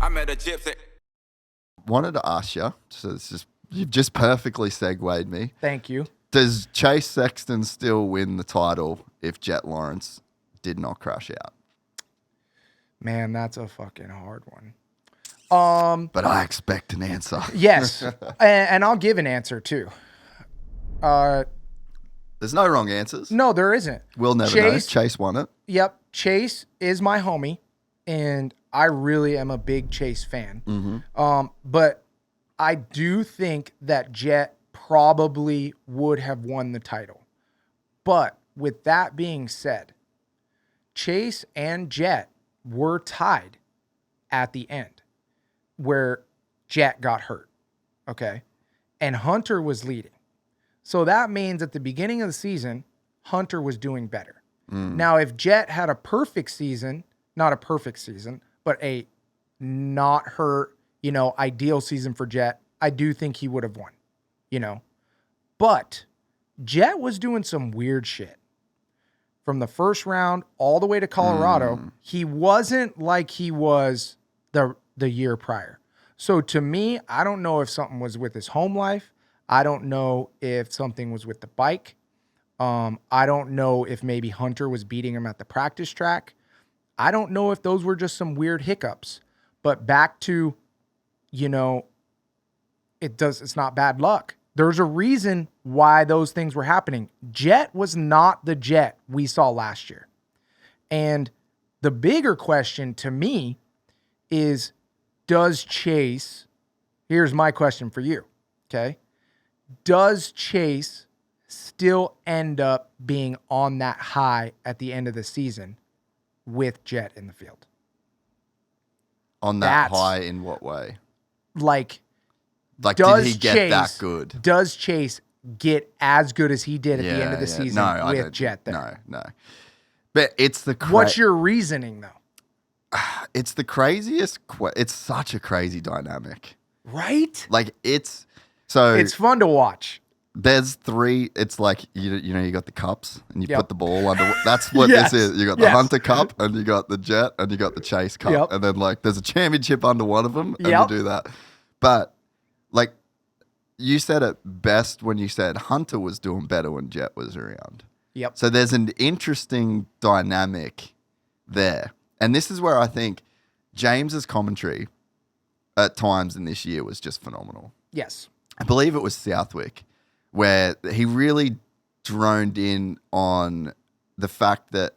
I met a gypsy. Wanted to ask you, so you've just perfectly segued me. Thank you. Does Chase Sexton still win the title if Jett Lawrence did not crash out? Man, that's a fucking hard one. But I expect an answer. Yes, and I'll give an answer too. There's no wrong answers. No, there isn't. We'll never know. Chase won it. Yep, Chase is my homie, and I really am a big Chase fan. Mm-hmm. But I do think that Jett probably would have won the title. But with that being said, Chase and Jett were tied at the end where Jett got hurt. Okay. And Hunter was leading. So that means at the beginning of the season, Hunter was doing better. Now, if Jett had a perfect season, not a perfect season, but a not hurt, ideal season for Jett, I do think he would have won, But Jett was doing some weird shit. From the first round all the way to Colorado, he wasn't like he was the year prior. So to me, I don't know if something was with his home life. I don't know if something was with the bike. I don't know if maybe Hunter was beating him at the practice track. I don't know if those were just some weird hiccups. But back to, it's not bad luck. There's a reason why those things were happening. Jett was not the Jett we saw last year. And the bigger question to me is, here's my question for you, okay? Does Chase still end up being on that high at the end of the season with Jett in the field? On that high in what way? Like did he get that good? Does Chase get as good as he did at the end of the season with Jett there? No. But it's what's your reasoning, though? It's the craziest. It's such a crazy dynamic. Right? It's fun to watch. There's three. It's like, you got the cups and you put the ball under. That's what this is. You got the Hunter Cup and you got the Jett and you got the Chase Cup. And then there's a championship under one of them and you do that. But you said it best when you said Hunter was doing better when Jett was around. Yep. So there's an interesting dynamic there. And this is where I think James's commentary at times in this year was just phenomenal. Yes. I believe it was Southwick, where he really droned in on the fact that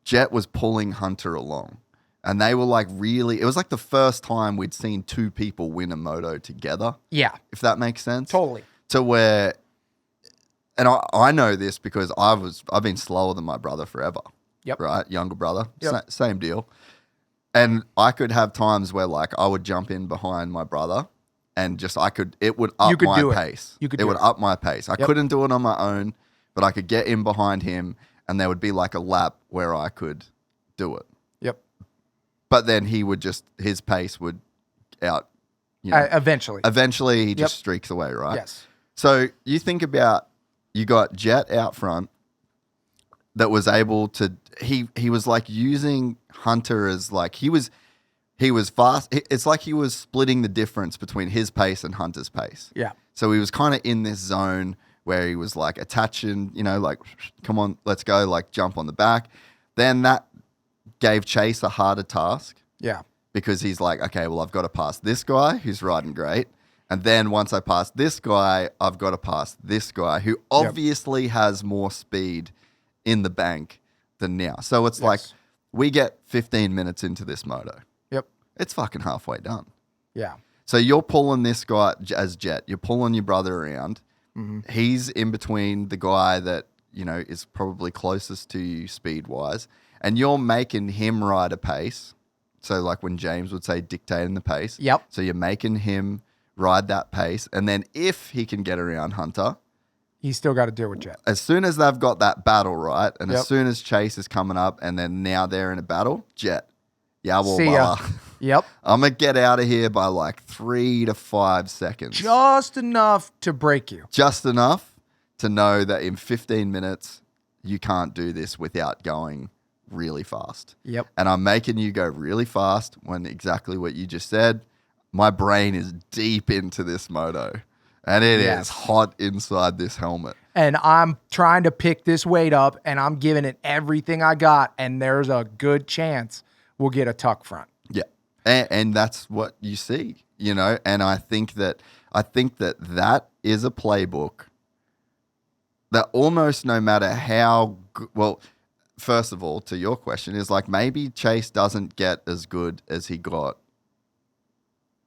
Jett was pulling Hunter along. And they were it was like the first time we'd seen two people win a moto together. Yeah. If that makes sense. Totally. To where, and I know this because I've been slower than my brother forever. Yep. Right? Younger brother. Yep. Same deal. And I could have times where I would jump in behind my brother and it would up my pace. It would up my pace. I couldn't do it on my own, but I could get in behind him and there would be a lap where I could do it. Yep. But then his pace would out, eventually. Eventually he just streaks away, right? Yes. So you think about, you got Jett out front that was able to, he was using Hunter as he was fast. It's like he was splitting the difference between his pace and Hunter's pace. Yeah. So he was kind of in this zone where he was attaching, come on, let's go, jump on the back. Then that gave Chase a harder task. Yeah. Because he's okay, well, I've got to pass this guy who's riding great. And then once I pass this guy, I've got to pass this guy who obviously has more speed in the bank than now. So it's we get 15 minutes into this moto. Yep. It's fucking halfway done. Yeah. So you're pulling this guy as Jett. You're pulling your brother around. Mm-hmm. He's in between the guy that, is probably closest to you speed-wise. And you're making him ride a pace. So when James would say dictating the pace. Yep. So you're making him ride that pace. And then if he can get around Hunter, he's still got to deal with Jett. As soon as they've got that battle, right? And as soon as Chase is coming up and then now they're in a battle, Jett. Yeah, well, see ya. Yep. I'm going to get out of here by 3 to 5 seconds. Just enough to break you. Just enough to know that in 15 minutes, you can't do this without going really fast. Yep. And I'm making you go really fast when exactly what you just said. My brain is deep into this moto. And it is hot inside this helmet. And I'm trying to pick this weight up, and I'm giving it everything I got, and there's a good chance we'll get a tuck front. Yeah. And that's what you see, you know? And I think that is a playbook that almost no matter how good, well, first of all, to your question, is like maybe Chase doesn't get as good as he got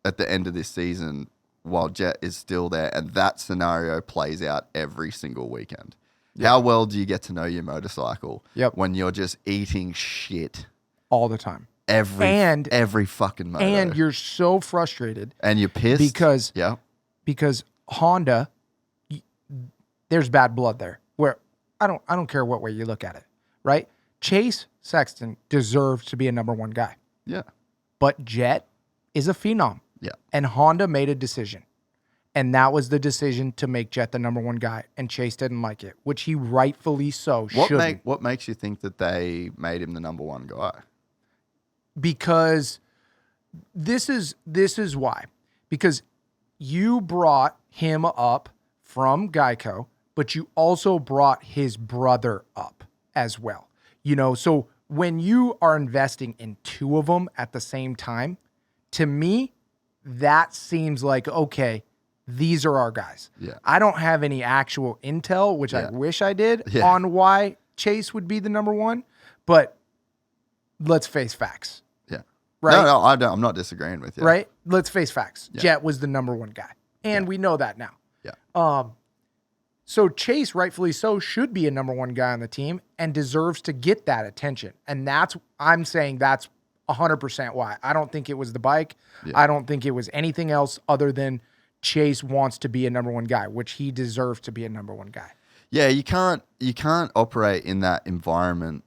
at the end of this season while Jett is still there, and that scenario plays out every single weekend. Yep. How well do you get to know your motorcycle when you're just eating shit all the time? Every fucking moto. And you're so frustrated. And you're pissed. Because Honda, there's bad blood there. Where I don't care what way you look at it, right? Chase Sexton deserves to be a number one guy. Yeah. But Jett is a phenom. Yeah. And Honda made a decision. And that was the decision to make Jett the number one guy. And Chase didn't like it, which he rightfully so shouldn't. What makes you think that they made him the number one guy? Because this is why. Because you brought him up from Geico, but you also brought his brother up as well. You know, so when you are investing in two of them at the same time, to me, that seems like, okay, these are our guys. Yeah. I don't have any actual intel, which I wish I did, on why Chase would be the number one, but let's face facts. Yeah. Right? No, I'm not disagreeing with you. Right? Let's face facts. Yeah. Jett was the number one guy. And we know that now. Yeah. So Chase, rightfully so, should be a number one guy on the team and deserves to get that attention. And I'm saying that's 100% why. I don't think it was the bike. Yeah. I don't think it was anything else other than Chase wants to be a number one guy, which he deserves to be a number one guy. Yeah, you can't operate in that environment.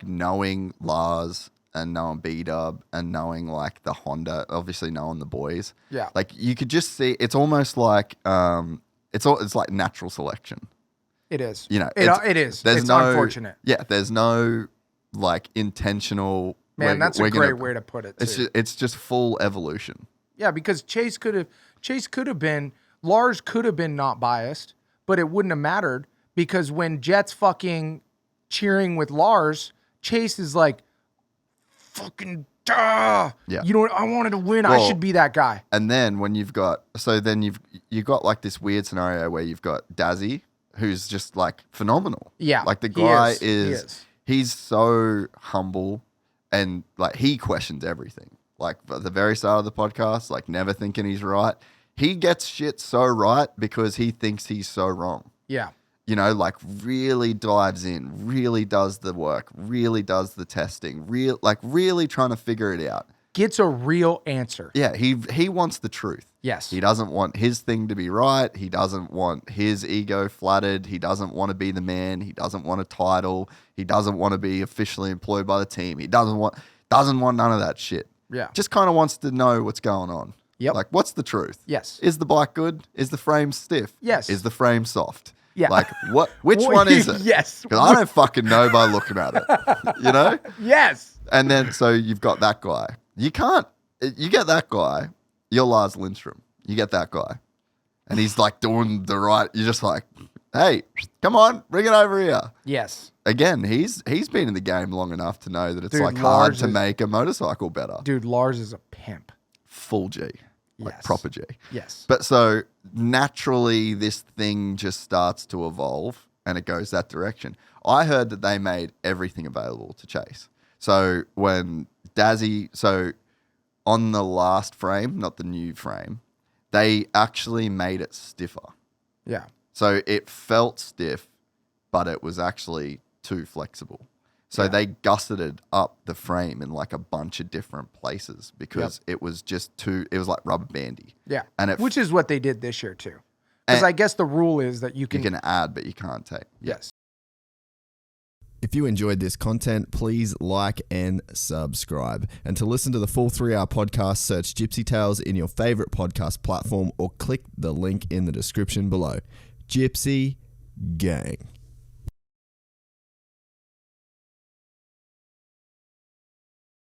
Knowing Lars and knowing B-Dub and knowing like the Honda, obviously knowing the boys. Yeah. Like you could just see, it's almost like, it's like natural selection. It is. You know, it is. It's unfortunate. Yeah. There's no like intentional. Man, that's a great way to put it. It's just full evolution. Yeah. Because Chase could have been, Lars could have been not biased, but it wouldn't have mattered because when Jett's fucking cheering with Lars, Chase is like, fucking duh. Yeah. You know what? I wanted to win. I should be that guy. And then when you've got like this weird scenario where you've got Dazzy, who's just like phenomenal. Yeah. Like the guy he's so humble and like he questions everything. Like at the very start of the podcast, like never thinking he's right. He gets shit so right because he thinks he's so wrong. Yeah. You know, like really dives in, really does the work, really does the testing, really trying to figure it out. Gets a real answer. Yeah, he wants the truth. Yes. He doesn't want his thing to be right. He doesn't want his ego flattered. He doesn't want to be the man. He doesn't want a title. He doesn't want to be officially employed by the team. He doesn't want none of that shit. Yeah. Just kind of wants to know what's going on. Yep. Like, what's the truth? Yes. Is the bike good? Is the frame stiff? Yes. Is the frame soft? Yeah. Like, which one is it? Yes. Because I don't fucking know by looking at it. You know? Yes. And then, so you've got that guy. You get that guy, you're Lars Lindstrom. You get that guy. And he's like doing the right, you're just like, hey, come on, bring it over here. Yes. Again, he's been in the game long enough to know that it's hard to make a motorcycle better. Dude, Lars is a pimp. Full G. Like proper G. Yes. But so naturally this thing just starts to evolve and it goes that direction. I heard that they made everything available to Chase. So when Dazzy, on the last frame, not the new frame, they actually made it stiffer. Yeah. So it felt stiff, but it was actually too flexible. So they gusseted up the frame in like a bunch of different places because it was just it was like rubber bandy. Yeah. And which is what they did this year too. Because I guess the rule is that you can add, but you can't take. Yes. If you enjoyed this content, please like and subscribe. And to listen to the full 3-hour podcast, search Gypsy Tales in your favorite podcast platform or click the link in the description below. Gypsy Gang.